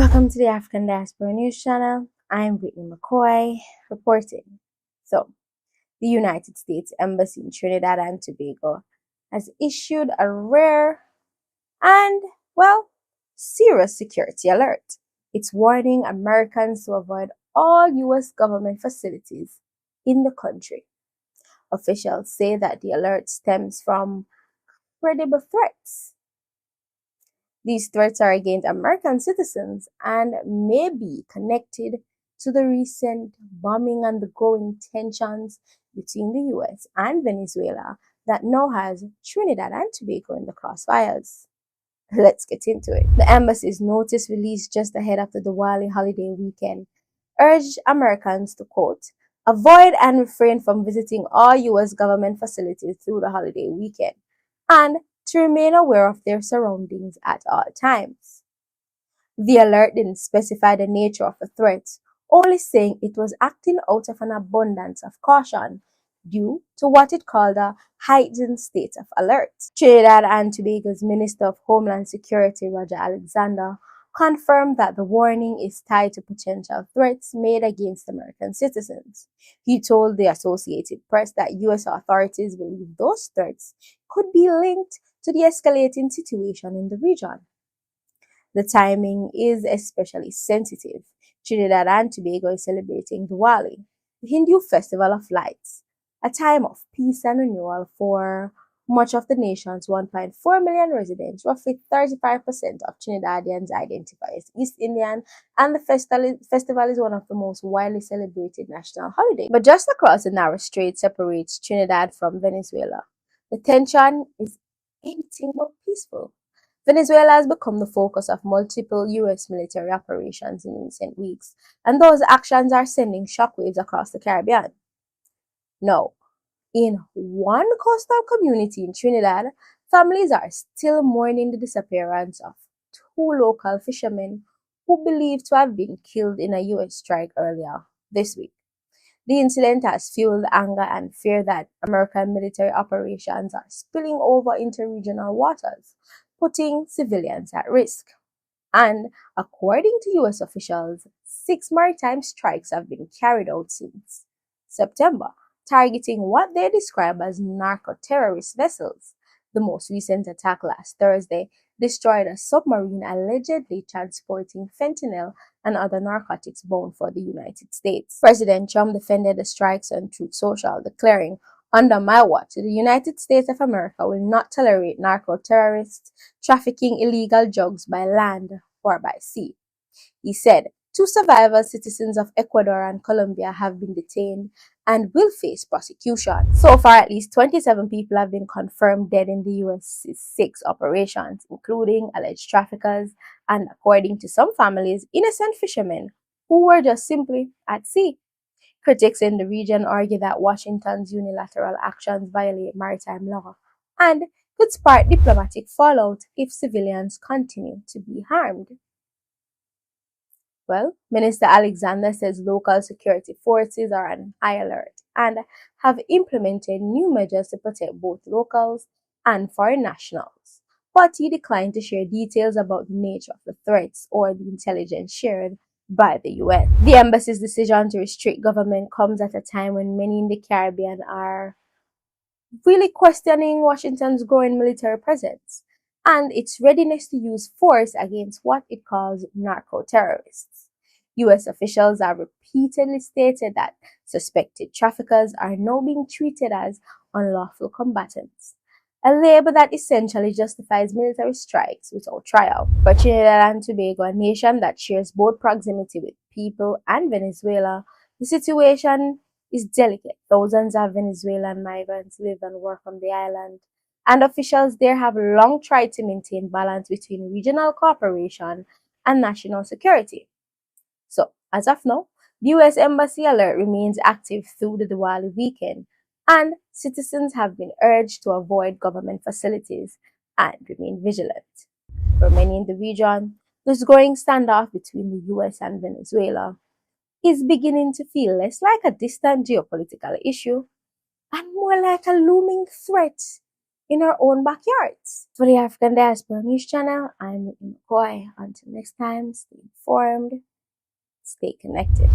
Welcome to the African Diaspora News Channel. I'm Whitney McKoy reporting. So, the United States Embassy in Trinidad and Tobago has issued a rare and, serious security alert. It's warning Americans to avoid all U.S. government facilities in the country. Officials say that the alert stems from credible threats. These threats are against American citizens and may be connected to the recent bombing and the growing tensions between the US and Venezuela that now has Trinidad and Tobago in the crossfires. Let's get into it. The embassy's notice released just ahead of the Diwali holiday weekend urged Americans to, quote, avoid and refrain from visiting all US government facilities through the holiday weekend, and to remain aware of their surroundings at all times. The alert didn't specify the nature of the threat, only saying it was acting out of an abundance of caution due to what it called a heightened state of alert. Trinidad and Tobago's Minister of Homeland Security, Roger Alexander, confirmed that the warning is tied to potential threats made against American citizens. He told the Associated Press that U.S. authorities believe those threats could be linked to the escalating situation in the region. The timing is especially sensitive. Trinidad and Tobago is celebrating Diwali, the Hindu festival of lights, a time of peace and renewal for much of the nation's 1.4 million residents. Roughly 35% of Trinidadians identify as East Indian, and the festival is one of the most widely celebrated national holidays. But just across the narrow strait separates Trinidad from Venezuela, the tension is anything but peaceful. Venezuela has become the focus of multiple U.S. military operations in recent weeks, and those actions are sending shockwaves across the Caribbean. Now, in one coastal community in Trinidad, families are still mourning the disappearance of two local fishermen who believed to have been killed in a U.S. strike earlier this week. The incident has fueled anger and fear that American military operations are spilling over into regional waters, putting civilians at risk. And according to U.S. officials, 6 maritime strikes have been carried out since September, targeting what they describe as narco-terrorist vessels. The most recent attack last Thursday destroyed a submarine allegedly transporting fentanyl and other narcotics bound for the United States. President Trump defended the strikes on Truth Social, declaring, under my watch, the United States of America will not tolerate narco-terrorists trafficking illegal drugs by land or by sea. He said, 2 survivors, citizens of Ecuador and Colombia, have been detained and will face prosecution. So far, at least 27 people have been confirmed dead in the U.S.'s 6 operations, including alleged traffickers and, according to some families, innocent fishermen who were just simply at sea. Critics in the region argue that Washington's unilateral actions violate maritime law and could spark diplomatic fallout if civilians continue to be harmed. Well, Minister Alexander says local security forces are on high alert and have implemented new measures to protect both locals and foreign nationals. But he declined to share details about the nature of the threats or the intelligence shared by the US. The embassy's decision to restrict government comes at a time when many in the Caribbean are really questioning Washington's growing military presence and its readiness to use force against what it calls narco-terrorists. U.S. officials have repeatedly stated that suspected traffickers are now being treated as unlawful combatants, a label that essentially justifies military strikes without trial. For Trinidad and Tobago, a nation that shares both proximity with people and Venezuela, the situation is delicate. Thousands of Venezuelan migrants live and work on the island, and officials there have long tried to maintain balance between regional cooperation and national security. So, as of now, the U.S. Embassy alert remains active through the Diwali weekend, and citizens have been urged to avoid government facilities and remain vigilant. For many in the region, this growing standoff between the U.S. and Venezuela is beginning to feel less like a distant geopolitical issue and more like a looming threat in our own backyards. For the African Diaspora News Channel, I'm Whitney McKoy. Until next time, stay informed. informed, stay connected.